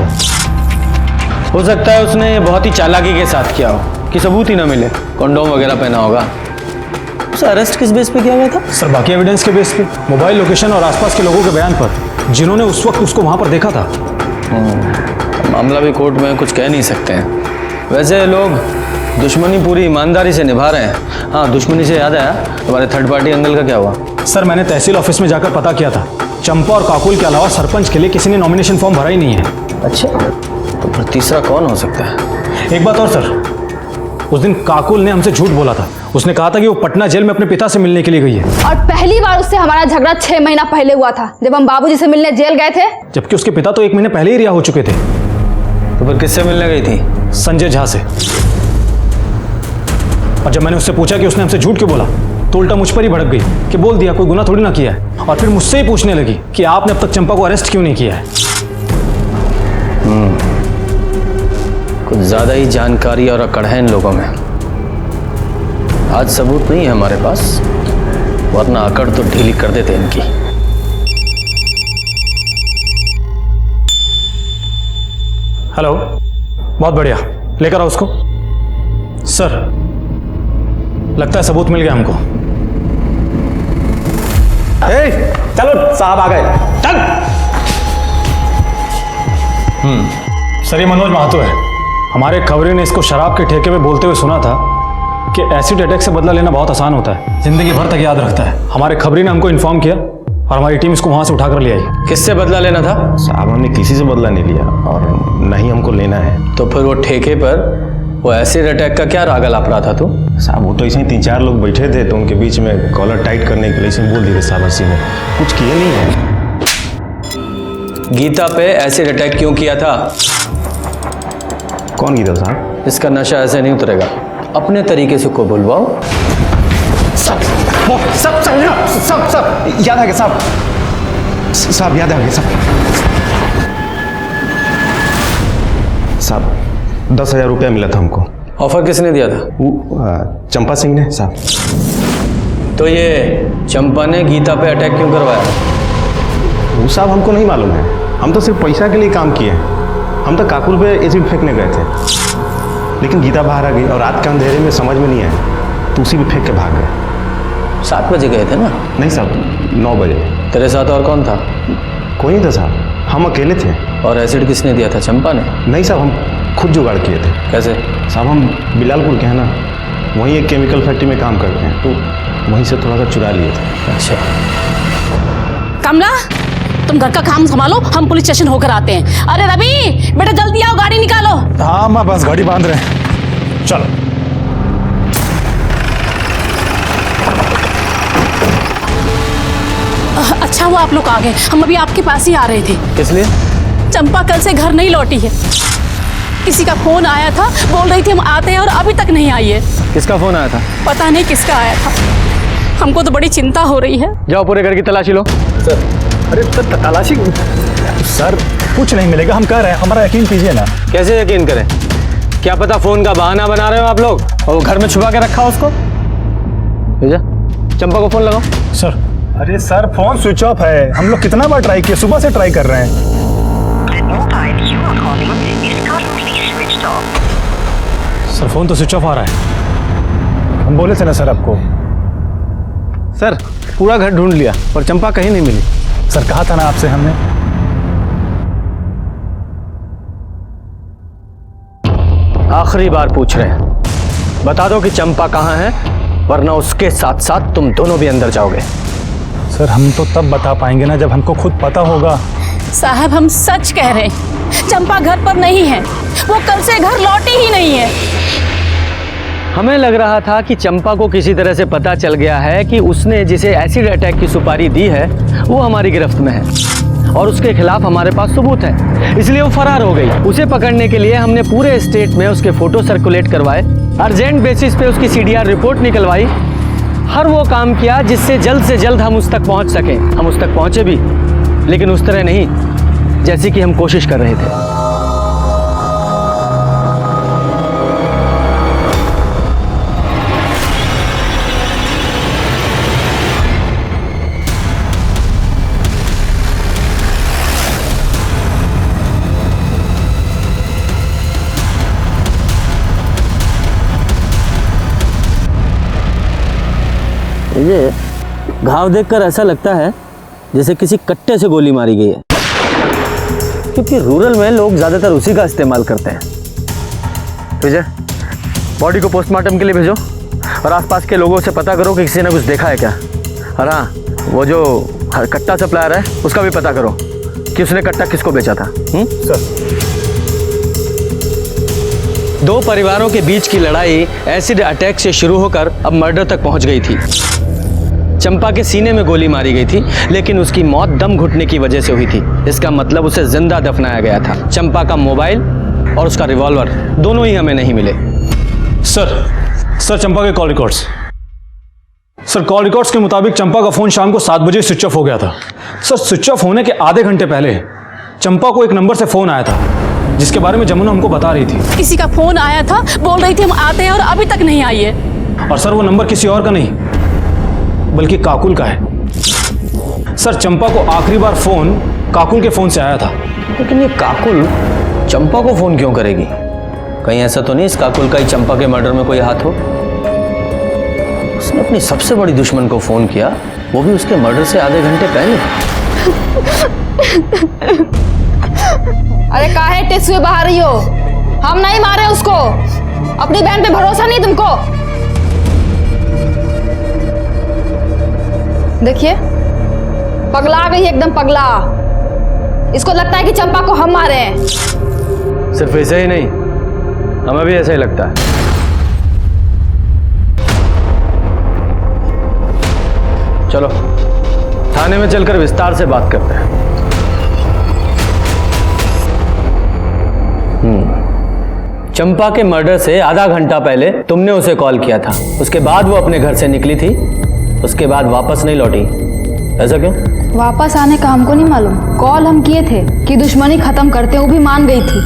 Speaker 1: हो सकता है उसने बहुत ही चालाकी के साथ किया हो कि सबूत ही ना मिले। कॉन्डोम वगैरह पहना होगा। उसे अरेस्ट किस बेस पे किया गया था?
Speaker 8: सर, बाकी एविडेंस के बेस पे, मोबाइल लोकेशन और आसपास के लोगों के बयान पर, जिन्होंने उस वक्त उसको वहां पर देखा था।
Speaker 1: मामला भी कोर्ट में कुछ कह नहीं सकते हैं। वैसे लोग दुश्मनी पूरी ईमानदारी से निभा रहे हैं। हाँ, दुश्मनी से याद आया, तुम्हारे थर्ड पार्टी अंकल का क्या हुआ?
Speaker 8: सर, मैंने तहसील ऑफिस में जाकर पता किया था, चंपा और काकुल के अलावा सरपंच के लिए किसी ने नॉमिनेशन फॉर्म भरा ही नहीं है।
Speaker 1: अच्छा, तो फिर तीसरा कौन हो सकता है?
Speaker 8: एक बात और सर, उस दिन काकुल ने हमसे झूठ बोला था। उसने कहा था कि वो पटना जेल में अपने पिता से मिलने के लिए गई है।
Speaker 2: और पहली बार उससे हमारा झगड़ा 6 महीना पहले हुआ था, जब हम बाबूजी से मिलने जेल गए थे।
Speaker 8: जबकि उसके पिता तो 1 महीने पहले ही रिहा हो चुके थे।
Speaker 1: तो फिर किससे मिलने गई थी?
Speaker 8: संजय झा से। और जब मैंने उससे पूछा कि उसने हमसे झूठ क्यों बोला, तो उल्टा मुझ पर ही भड़क गई कि बोल दिया कोई गुनाह थोड़ी ना किया है। और फिर मुझसे ही पूछने लगी कि आपने अब तक चंपा को अरेस्ट क्यों नहीं किया है।
Speaker 1: कुछ ज्यादा ही जानकारी और अकड़ है इन लोगों में। आज सबूत नहीं है हमारे पास, वरना अकड़ तो ढीली कर देते इनकी।
Speaker 8: हेलो, बहुत बढ़िया, लेकर आओ उसको। सर, लगता है सबूत मिल गया हमको।
Speaker 10: चलो साहब आ गए, चल।
Speaker 8: सर, ये मनोज महतो है। हमारे खबरी ने इसको शराब के ठेके पे बोलते हुए सुना था कि एसिड अटैक से बदला लेना बहुत आसान होता है, जिंदगी भर तक याद रखता है। हमारे खबरी ने हमको इन्फॉर्म किया और हमारी टीम इसको वहां से उठाकर ले आई।
Speaker 1: किससे बदला लेना था?
Speaker 11: साहब, हमने किसी से बदला नहीं लिया और न ही हमको लेना है।
Speaker 1: तो फिर वो ठेके पर वो एसिड अटैक का क्या राग लाप रहा था तू?
Speaker 11: साहब, वो तो ऐसे ही 3-4 लोग बैठे थे, तो उनके बीच में कॉलर टाइट करने के लिए ऐसे बोल दिए साहब। हंसी में कुछ किए नहीं है।
Speaker 1: गीता पे एसिड अटैक क्यों किया था?
Speaker 11: कौन गीता साहब?
Speaker 1: इसका नशा ऐसे नहीं उतरेगा, अपने तरीके से को बुलवाओ।
Speaker 4: सब सब सब सब याद आ गया साहब याद आ गया
Speaker 11: साहब 10,000 रुपया मिला था हमको।
Speaker 1: ऑफर किसने दिया था?
Speaker 11: वो चंपा सिंह ने साहब।
Speaker 1: तो ये चंपा ने गीता पे अटैक क्यों करवाया?
Speaker 11: वो साहब हमको नहीं मालूम है, हम तो सिर्फ पैसा के लिए काम किए हैं। हम तो काकुल पे एसिड फेंकने गए थे, लेकिन गीता बाहर आ गई और रात के अंधेरे में समझ में नहीं आया तो उसी पे फेंक के भाग गए।
Speaker 1: 7 बजे गए थे ना?
Speaker 11: नहीं साहब 9 बजे।
Speaker 1: तेरे साथ और कौन था?
Speaker 11: कोई नहीं था साहब, हम अकेले थे।
Speaker 1: और एसिड किसने दिया था, चंपा ने?
Speaker 11: नहीं साहब, हम खुद जुगाड़ किए थे।
Speaker 1: कैसे?
Speaker 11: साहब हम बिलालपुर के हैं ना, वहीं एक केमिकल फैक्ट्री में काम करते हैं, तो वहीं से थोड़ा सा चुरा लिए थे।
Speaker 1: अच्छा।
Speaker 3: कमला, तुम घर का काम संभालो, हम पुलिस स्टेशन होकर आते हैं। अरे रवि बेटा जल्दी आओ, गाड़ी निकालो।
Speaker 4: हाँ माँ, बस गाड़ी बांध रहे हैं, चलो।
Speaker 3: अच्छा हुआ आप लोग आ गए, हम अभी आपके पास ही आ रहे थे।
Speaker 1: किस लिए?
Speaker 3: चंपा कल से घर नहीं लौटी है। किसी का फोन आया था, बोल रही थी हम आते हैं और अभी तक नहीं आई है।
Speaker 1: किसका फोन आया था?
Speaker 3: पता नहीं किसका आया था, हमको तो बड़ी चिंता हो रही है।
Speaker 1: जाओ पूरे घर की तलाशी लो।
Speaker 4: सर, अरे तलाशी सर, कुछ नहीं मिलेगा, हम कह रहे हैं, हमारा यकीन कीजिए ना।
Speaker 1: कैसे यकीन करें? क्या पता फोन का बहाना बना रहे हो आप लोग और वो घर में छुपा के रखा उसको। भेजा, चंपा को फोन लगाओ।
Speaker 4: सर, अरे सर फोन स्विच ऑफ है, हम लोग कितना बार ट्राई किए, सुबह से ट्राई कर रहे हैं।
Speaker 8: सर फोन तो स्विच ऑफ आ रहा है।
Speaker 4: हम बोले थे ना सर आपको।
Speaker 1: सर पूरा घर ढूंढ लिया पर चंपा कहीं नहीं मिली।
Speaker 4: सर कहा था ना आपसे हमने।
Speaker 1: आखिरी बार पूछ रहे हैं, बता दो कि चंपा कहाँ है, वरना उसके साथ साथ तुम दोनों भी अंदर जाओगे।
Speaker 4: सर हम तो तब बता पाएंगे ना जब हमको खुद पता होगा।
Speaker 3: साहब हम सच कह रहे हैं, चंपा घर पर नहीं है, वो कल से घर लौटी ही नहीं है।
Speaker 1: हमें लग रहा था कि चंपा को किसी तरह से पता चल गया है कि उसने जिसे एसिड अटैक की सुपारी दी है वो हमारी गिरफ्त में है और उसके खिलाफ हमारे पास सबूत है, इसलिए वो फरार हो गई। उसे पकड़ने के लिए हमने पूरे स्टेट में उसके फोटो सर्कुलेट करवाए, अर्जेंट बेसिस पे उसकी CDR रिपोर्ट निकलवाई, हर वो काम किया जिससे जल्द से जल्द हम उस तक पहुंच सकें। हम उस तक पहुंचे भी, लेकिन उस तरह नहीं जैसी कि हम कोशिश कर रहे थे। ये घाव देखकर ऐसा लगता है जैसे किसी कट्टे से गोली मारी गई है, क्योंकि रूरल में लोग ज़्यादातर उसी का इस्तेमाल करते हैं। विजय, बॉडी को पोस्टमार्टम के लिए भेजो और आसपास के लोगों से पता करो कि किसी ने कुछ देखा है क्या। और हाँ, वो जो कट्टा सप्लायर है उसका भी पता करो कि उसने कट्टा किसको बेचा था।
Speaker 4: सर,
Speaker 1: 2 परिवारों के बीच की लड़ाई एसिड अटैक से शुरू होकर अब मर्डर तक पहुंच गई थी। चंपा के सीने में गोली मारी गई थी, लेकिन उसकी मौत दम घुटने की वजह से हुई थी। इसका मतलब उसे जिंदा दफनाया गया था। चंपा का मोबाइल और उसका रिवॉल्वर दोनों ही हमें नहीं मिले।
Speaker 8: सर चंपा के call records. Sir call records के मुताबिक चंपा का फोन शाम को 7 बजे स्विच ऑफ हो गया था। सर स्विच ऑफ होने के आधे घंटे पहले चंपा को एक नंबर से फोन आया था जिसके बारे में जमुना हमको बता रही थी।
Speaker 3: किसी का फोन आया था, बोल रही थी हम आते हैं और अभी तक नहीं आई है।
Speaker 8: और सर वो नंबर किसी और का नहीं बल्कि काकुल का है। सर चंपा को आखिरी बार फोन काकुल के फोन से आया था।
Speaker 1: लेकिन ये काकुल चंपा को फोन क्यों करेगी? कहीं ऐसा तो नहीं इस काकुल का ही चंपा के मर्डर में कोई हाथ हो? उसने अपनी सबसे बड़ी दुश्मन को फोन किया, वो भी उसके मर्डर से आधे घंटे पहले।
Speaker 2: अरे काहे टेस्ट हुए बाहर रही हो? हम नहीं मारे उसको। अपनी बहन पे भरोसा नहीं तुमको? देखिए पगला गई एकदम पगला। इसको लगता है कि चंपा को हम मारे हैं।
Speaker 1: सिर्फ ऐसे ही नहीं, हमें भी ऐसा ही लगता है। चलो थाने में चलकर विस्तार से बात करते हैं। चंपा के मर्डर से आधा घंटा पहले तुमने उसे कॉल किया था, उसके बाद वो अपने घर से निकली थी उसके बाद वापस नहीं लौटी, ऐसा क्यों?
Speaker 2: वापस आने का हमको नहीं मालूम। कॉल हम किए थे कि दुश्मनी खत्म करते हैं, वो भी मान गई थी।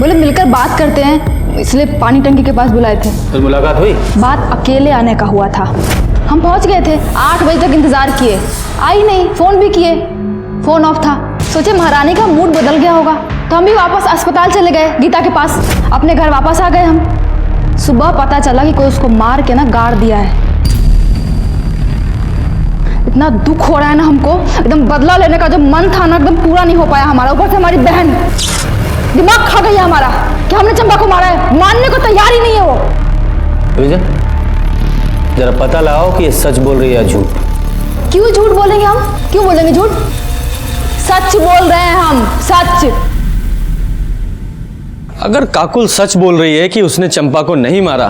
Speaker 2: बोले मिलकर बात करते हैं, इसलिए पानी टंकी के पास बुलाए थे।
Speaker 1: फिर मुलाकात हुई?
Speaker 2: बात अकेले आने का हुआ था। हम पहुंच गए थे, 8 बजे तक इंतजार किए, आई नहीं। फोन भी किए, फोन ऑफ था। सोचे महारानी का मूड बदल गया होगा, तो हम भी वापस अस्पताल चले गए गीता के पास। अपने घर वापस आ गए हम। सुबह पता चला कि कोई उसको मार के ना गाड़ दिया है। इतना दुख हो रहा है ना हमको, एकदम बदला लेने का जो मन था ना, एकदम पूरा नहीं हो पाया हमारा। ऊपर से हमारी बहन दिमाग खा गई है हमारा कि हमने चंपा को मारा है। मानने को तैयार ही नहीं है वो।
Speaker 1: विजय, जरा पता लगाओ कि ये सच बोल रही है या झूठ।
Speaker 2: क्यों झूठ बोलेंगे हम? क्यों बोलेंगे झूठ? सच बोल रहे हैं हम, सच।
Speaker 1: अगर काकुल सच बोल रही है कि उसने चंपा को नहीं मारा,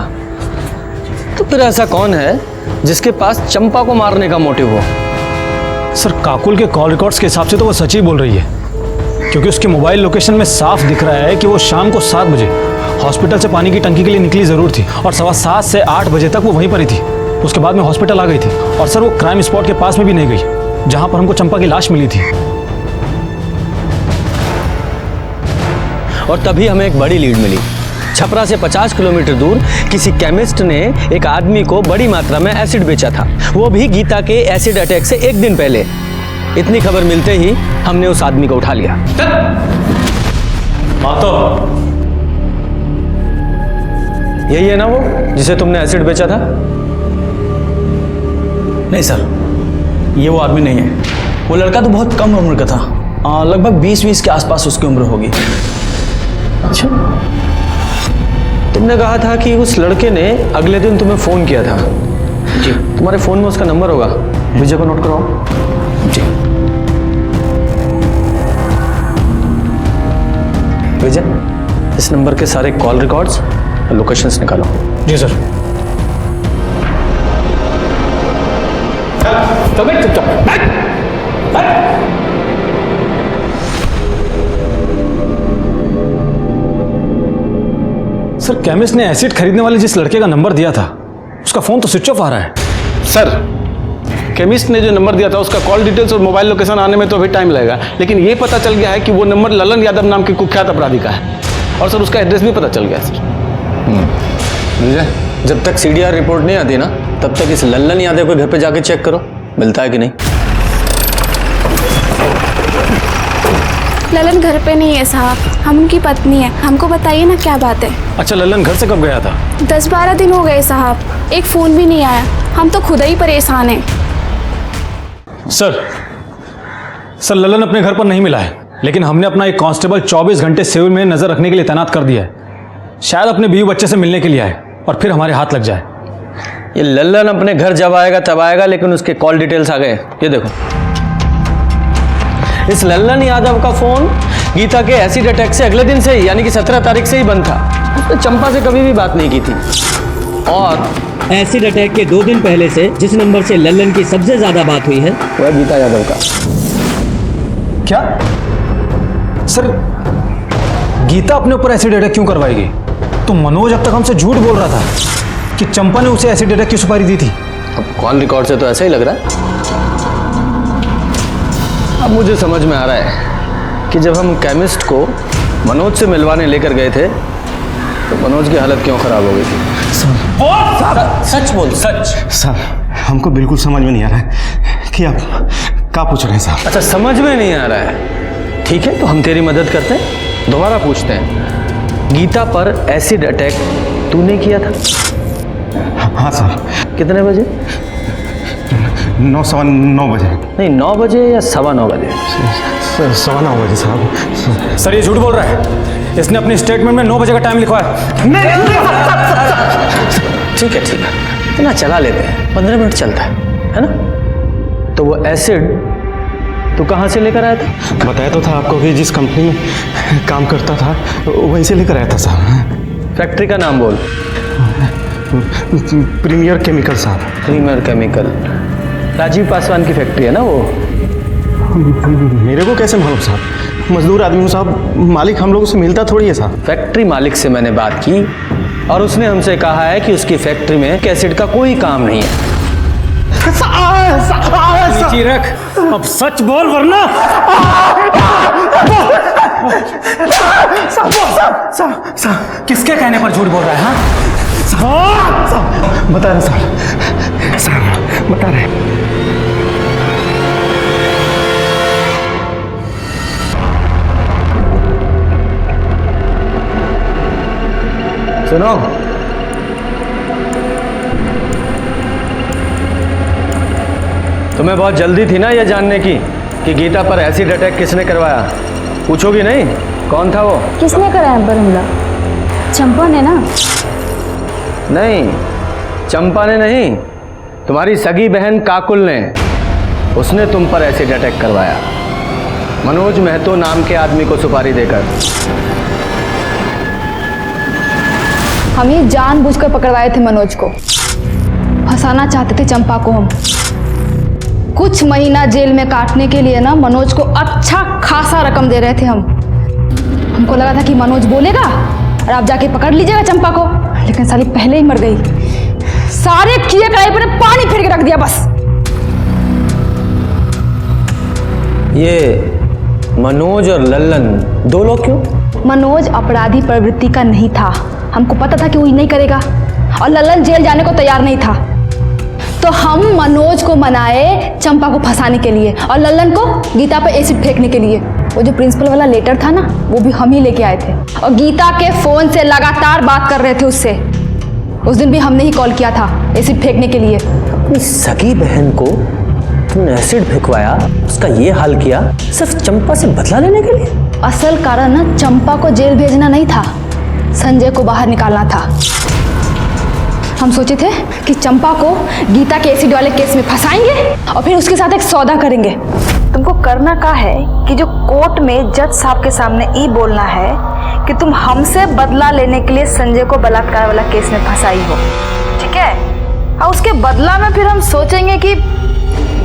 Speaker 1: तो फिर ऐसा कौन है जिसके पास चंपा को मारने का मोटिव हो?
Speaker 8: सर, काकुल के कॉल रिकॉर्ड्स के हिसाब से तो वो सच ही बोल रही है, क्योंकि उसके मोबाइल लोकेशन में साफ दिख रहा है कि वो शाम को 7 बजे हॉस्पिटल से पानी की टंकी के लिए निकली ज़रूर थी, और 7:15 से 8 बजे तक वो वहीं पर ही थी। उसके बाद में हॉस्पिटल आ गई थी। और सर, वो क्राइम स्पॉट के पास में भी नहीं गई जहां पर हमको चंपा की लाश मिली थी।
Speaker 1: और तभी हमें एक बड़ी लीड मिली। छपरा से 50 किलोमीटर दूर किसी केमिस्ट ने एक आदमी को बड़ी मात्रा में एसिड बेचा था, वो भी गीता के एसिड अटैक से 1 दिन पहले। इतनी खबर मिलते ही हमने उस आदमी को उठा लिया। यही है ना वो जिसे तुमने एसिड बेचा था?
Speaker 10: नहीं सर, ये वो आदमी नहीं है। वो लड़का तो बहुत कम उम्र का था, लगभग 20 के आसपास उसकी उम्र होगी।
Speaker 1: अच्छा, तुमने कहा था कि उस लड़के ने अगले दिन तुम्हें फोन किया था। जी, तुम्हारे फोन में उसका नंबर होगा, विजय को नोट कराओ।
Speaker 10: जी
Speaker 1: विजय, इस नंबर के सारे कॉल रिकॉर्ड्स और लोकेशंस निकालो।
Speaker 8: जी सर। सर, केमिस्ट ने एसिड खरीदने वाले जिस लड़के का नंबर दिया था, उसका फोन तो स्विच ऑफ आ रहा है।
Speaker 11: सर, केमिस्ट ने जो नंबर दिया था उसका कॉल डिटेल्स और मोबाइल लोकेशन आने में तो अभी टाइम लगेगा, लेकिन ये पता चल गया है कि वो नंबर ललन यादव नाम के कुख्यात अपराधी का है। और सर, उसका एड्रेस भी पता चल गया है सर।
Speaker 1: विजय, जब तक CDR रिपोर्ट नहीं आती ना, तब तक इस लल्लन यादव के घर पे जाके चेक करो, मिलता है कि नहीं।
Speaker 3: ललन घर पे नहीं है साहब, हम उनकी पत्नी है। हमको बताइए ना क्या बात है।
Speaker 8: अच्छा, ललन घर से कब गया था?
Speaker 3: 10-12 दिन हो गए साहब, एक फ़ोन भी नहीं आया। हम तो खुद ही परेशान हैं।
Speaker 8: सर, ललन अपने घर पर नहीं मिला है, लेकिन हमने अपना एक कांस्टेबल 24 घंटे सिविल में नजर रखने के लिए तैनात कर दिया है। शायद अपने बीवी बच्चे से मिलने के लिए आए और फिर हमारे हाथ लग जाए।
Speaker 1: ये लल्लन अपने घर जब आएगा तब आएगा, लेकिन उसके कॉल डिटेल्स आ गए। ये देखो, इस लल्लन यादव का फोन गीता के एसिड अटैक से अगले दिन से ही, यानी कि 17 तारीख से ही बंद था। उसने चंपा से कभी भी बात नहीं की थी। और
Speaker 12: एसिड अटैक के 2 दिन पहले से जिस नंबर से लल्लन की सबसे ज्यादा बात हुई है
Speaker 1: वो है गीता यादव का।
Speaker 8: क्या सर, गीता अपने ऊपर एसिड अटैक क्यों करवाएगी? तो मनोज अब तक हमसे झूठ बोल रहा था कि चंपा ने उसे एसिड अटैक की सुपारी दी थी।
Speaker 1: अब कॉल रिकॉर्ड से तो ऐसा ही लग रहा है। अब मुझे समझ में आ रहा है कि जब हम केमिस्ट को मनोज से मिलवाने लेकर गए थे, तो मनोज की हालत क्यों खराब हो गई थी। सच बोल, सच।
Speaker 11: सर, हमको बिल्कुल समझ में नहीं आ रहा है कि आप क्या पूछ रहे हैं साहब।
Speaker 1: अच्छा, समझ में नहीं आ रहा है, ठीक है, तो हम तेरी मदद करते हैं। दोबारा पूछते हैं, गीता पर एसिड अटैक तूने किया था?
Speaker 11: हाँ साहब।
Speaker 1: कितने बजे?
Speaker 11: 9:15 बजे।
Speaker 1: नहीं, 9 बजे या 9:15 बजे?
Speaker 11: 9:15 बजे साहब।
Speaker 8: सर, ये झूठ बोल रहा है। इसने अपनी स्टेटमेंट में 9 बजे का टाइम लिखवा है।
Speaker 1: ठीक है, इतना चला लेते हैं, 15 मिनट चलता है ना। तो वो एसिड तू कहाँ से लेकर आया था?
Speaker 11: बताया तो था आपको कि जिस कंपनी में काम करता था वहीं से लेकर आया था साहब।
Speaker 1: फैक्ट्री का नाम बोल।
Speaker 11: प्रीमियर केमिकल साहब।
Speaker 1: प्रीमियर केमिकल राजीव पासवान की फैक्ट्री है ना वो?
Speaker 11: मेरे को कैसे मालूम साहब, मजदूर आदमी हूँ साहब, मालिक हम लोगों से मिलता थोड़ी है साहब।
Speaker 1: फैक्ट्री मालिक से मैंने बात की और उसने हमसे कहा है कि उसकी फैक्ट्री में एसिड का कोई काम नहीं है।
Speaker 8: नीचे रख, अब सच बोल वरना। किसके कहने पर झूठ बोल रहा है? हाँ
Speaker 6: बता रहे साहब, बता रहे।
Speaker 1: सुनो, तुम्हें बहुत जल्दी थी ना ये जानने की कि गीता पर एसिड अटैक किसने करवाया। पूछोगी नहीं कौन था वो?
Speaker 7: किसने कराया पर हमला? चंपा ने ना?
Speaker 1: नहीं, चंपा ने नहीं, तुम्हारी सगी बहन काकुल ने। उसने तुम पर एसिड अटैक करवाया, मनोज महतो नाम के आदमी को सुपारी देकर।
Speaker 2: हम ही जानबूझकर पकड़वाए थे मनोज को, फंसाना चाहते थे चंपा को हम। कुछ महीना जेल में काटने के लिए ना मनोज को अच्छा खासा रकम दे रहे थे हम। हमको लगा था कि मनोज बोलेगा और आप जाके पकड़ लीजिएगा चंपा को, लेकिन साली पहले ही मर गई। सारे किए कराए पर पानी फेर के रख दिया बस।
Speaker 1: ये मनोज और लल्लन दो लोग क्यों?
Speaker 2: मनोज अपराधी प्रवृत्ति का नहीं था, हमको पता था कि वो नहीं करेगा, और लल्लन जेल जाने को तैयार नहीं था। तो हम मनोज को मनाए चंपा को फंसाने के लिए और लल्लन को गीता पर एसिड फेंकने के लिए। वो जो प्रिंसिपल वाला लेटर था ना, वो भी हम ही लेके आए थे, और गीता के फोन से लगातार बात कर रहे थे उससे। उस दिन भी हमने ही कॉल किया था एसिड फेंकने के लिए।
Speaker 1: अपनी सगी बहन को तुमने एसिड फेंकवाया, उसका ये हाल किया सिर्फ चंपा से बदला लेने के लिए?
Speaker 2: असल कारण ना चंपा को जेल भेजना नहीं था, संजय को बाहर निकालना था। हम सोचे थे कि चंपा को गीता के एसिड वाले केस में फंसाएंगे और फिर उसके साथ एक सौदा करेंगे।
Speaker 9: तुमको करना क्या है कि जो कोर्ट में जज साहब के सामने ये बोलना है कि तुम हमसे बदला लेने के लिए संजय को बलात्कार वाला केस में फंसाई हो, ठीक है? और उसके बदला में फिर हम सोचेंगे कि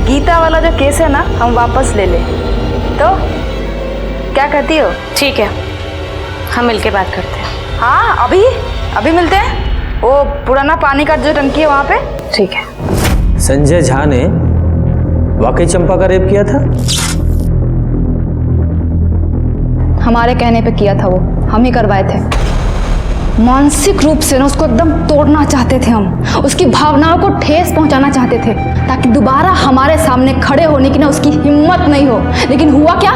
Speaker 9: गीता वाला जो केस है ना हम वापस ले लें। तो क्या कहती हो?
Speaker 3: ठीक है, हम मिलके बात करते हैं।
Speaker 2: हाँ, अभी मिलते हैं। वो पुराना पानी का जो टंकी है वहाँ पे।
Speaker 9: ठीक है।
Speaker 1: संजय झा ने वाकई चंपा का रेप किया था?
Speaker 2: हमारे कहने पे किया था, वो हम ही करवाए थे। मानसिक रूप से ना उसको एकदम तोड़ना चाहते थे हम, उसकी भावनाओं को ठेस पहुंचाना चाहते थे ताकि दोबारा हमारे सामने खड़े होने की ना उसकी हिम्मत नहीं हो। लेकिन हुआ क्या?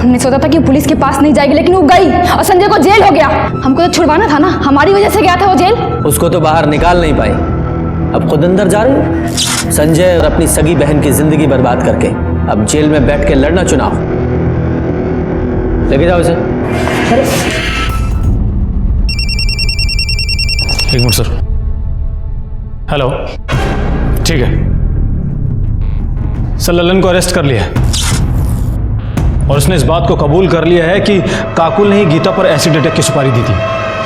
Speaker 2: हमने सोचा था कि पुलिस के पास नहीं जाएगी, लेकिन वो गई और संजय को जेल हो गया। हमको तो छुड़वाना था ना, हमारी वजह से गया था वो जेल।
Speaker 1: उसको तो बाहर निकाल नहीं पाई, अब खुद अंदर जा रही। संजय और अपनी सगी बहन की जिंदगी बर्बाद करके अब जेल में बैठ के लड़ना चुनाव। लेके जाओ इसे।
Speaker 8: एक मिनट सर। हेलो, ठीक है सर, लल्लन को अरेस्ट कर लिया है और उसने इस बात को कबूल कर लिया है कि काकुल ने ही गीता पर एसिड अटैक की सुपारी दी थी।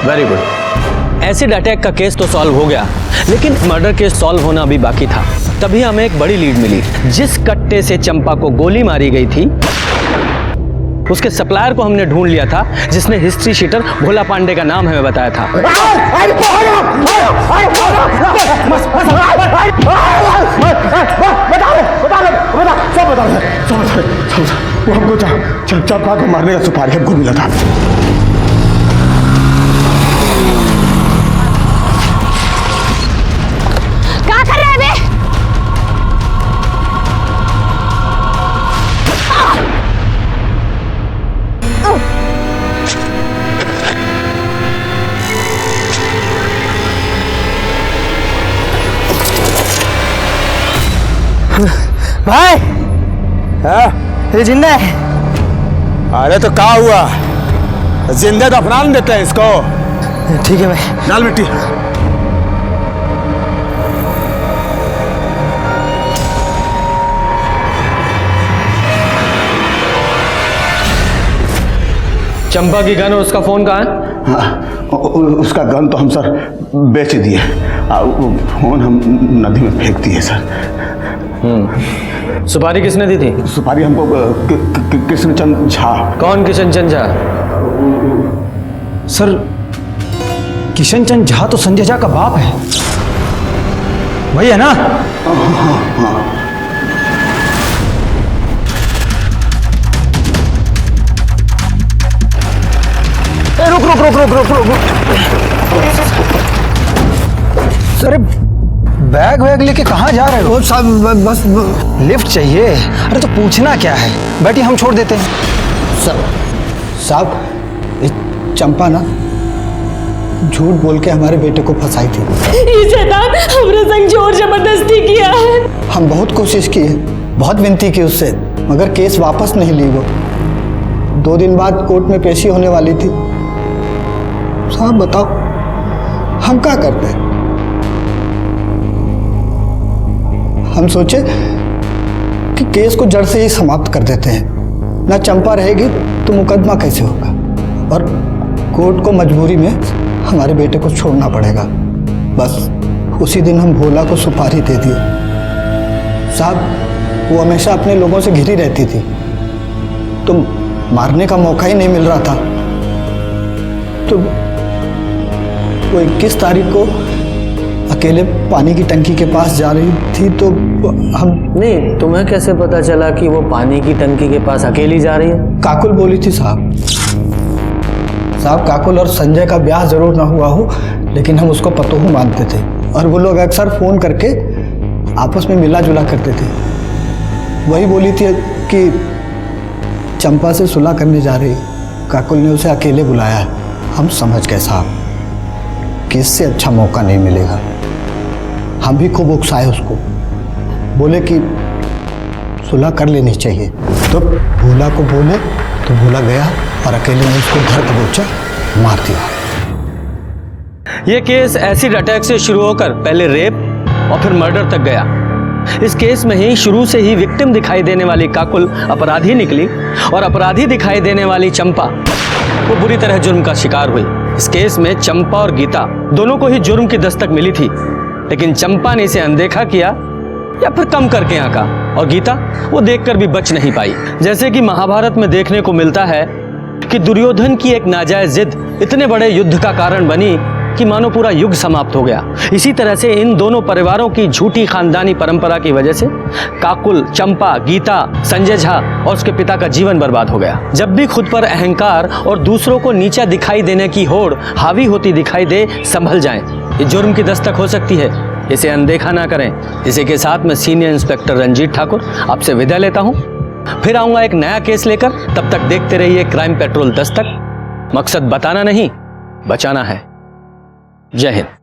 Speaker 1: Very good. एसिड अटैक का केस तो सॉल्व हो गया, लेकिन मर्डर केस सॉल्व होना अभी बाकी था। तभी हमें एक बड़ी लीड मिली। जिस कट्टे से चंपा को गोली मारी गई थी, उसके सप्लायर को हमने ढूंढ लिया था, जिसने हिस्ट्री शीटर भोला पांडे का नाम हमें बताया था।
Speaker 6: वो हमको चंपा को मारने का सुपारी हमको मिला था।
Speaker 3: क्या कर रहे हैं बे?
Speaker 5: भाई, ये जिंदा है?
Speaker 4: अरे तो क्या हुआ, जिंदा दफना देते हैं इसको।
Speaker 5: ठीक है भाई,
Speaker 4: डाल मिट्टी।
Speaker 1: चंपा की गन और उसका फोन कहाँ है?
Speaker 4: हाँ, उसका गन तो हम सर बेच दिए, फोन हम नदी में फेंक दिए सर।
Speaker 1: सुपारी किसने दी थी?
Speaker 4: सुपारी हमको कृष्णचंद झा।
Speaker 1: कौन कृष्णचंद झा?
Speaker 8: सर, किशन चंद झा तो संजय झा का बाप है।
Speaker 10: वही है ना? रुक रुक रुक रुक रुक रुक। अरे बैग वैग लेके कहाँ जा रहे हो?
Speaker 5: साहब बस
Speaker 10: लिफ्ट चाहिए? अरे तो पूछना क्या है, बैठिए हम छोड़ देते हैं।
Speaker 5: साहब ये चंपा ना झूठ बोल के हमारे बेटे को फंसाई थी।
Speaker 3: ये शैतान हमरे संग जोर जबरदस्ती किया है।
Speaker 5: हम बहुत कोशिश की है, बहुत विनती की उससे, मगर केस वापस नहीं ली वो। 2 दिन बाद कोर्ट में पेशी होने वाली थी। साहब बताओ हम क्या करते हैं? हम सोचे कि केस को जड़ से ही समाप्त कर देते हैं। ना चंपा रहेगी तो मुकदमा कैसे होगा, और कोर्ट को मजबूरी में हमारे बेटे को छोड़ना पड़ेगा। बस उसी दिन हम भोला को सुपारी दे दिए। साहब वो हमेशा अपने लोगों से घिरी रहती थी, तो मारने का मौका ही नहीं मिल रहा था। तो वो 21 तारीख को अकेले पानी की टंकी के पास जा रही थी, तो हम
Speaker 1: नहीं, तुम्हें कैसे पता चला कि वो पानी की टंकी के पास अकेली जा रही है?
Speaker 5: काकुल बोली थी साहब। काकुल और संजय का ब्याह जरूर ना हुआ हो, लेकिन हम उसको पतोहू मानते थे, और वो लोग अक्सर फोन करके आपस में मिला जुला करते थे। वही बोली थी कि चंपा से सुलह करने जा रही। काकुल ने उसे अकेले बुलाया है। हम समझ गए साहब कि इससे अच्छा मौका नहीं मिलेगा। हम भी खूब उकसाए उसको, बोले कि सुलह कर लेनी चाहिए। तो भोला को बोले तो भोला गया और अकेले ने उसको घर दबोचा मार दिया।
Speaker 1: ये केस एसिड अटैक से शुरू होकर पहले रेप और फिर मर्डर तक गया। इस केस में ही शुरू से ही विक्टिम दिखाई देने वाली काकुल अपराधी निकली, और अपराधी दिखाई देने वाली चंपा वो बुरी तरह जुर्म का शिकार हुई। इस केस में चंपा और गीता दोनों को ही जुर्म की दस्तक मिली थी, लेकिन चंपा ने इसे अनदेखा किया या फिर कम करके आंका, और गीता वो देखकर भी बच नहीं पाई। जैसे कि महाभारत में देखने को मिलता है कि दुर्योधन की एक नाजायज जिद इतने बड़े युद्ध का कारण बनी कि मानो पूरा युग समाप्त हो गया। इसी तरह से इन दोनों परिवारों की झूठी खानदानी परंपरा की वजह से काकुल, चंपा, गीता, संजय झा और उसके पिता का जीवन बर्बाद हो गया। जब भी खुद पर अहंकार और दूसरों को नीचा दिखाई देने की होड़ हावी होती दिखाई दे, संभल जाएं। ये जुर्म की दस्तक हो सकती है, इसे अनदेखा ना करें। इसी के साथ मैं सीनियर इंस्पेक्टर रंजीत ठाकुर आपसे विदा लेता हूँ। फिर आऊंगा एक नया केस लेकर। तब तक देखते रहिए क्राइम पेट्रोल दस्तक। मकसद बताना नहीं, बचाना है। जय हिंद।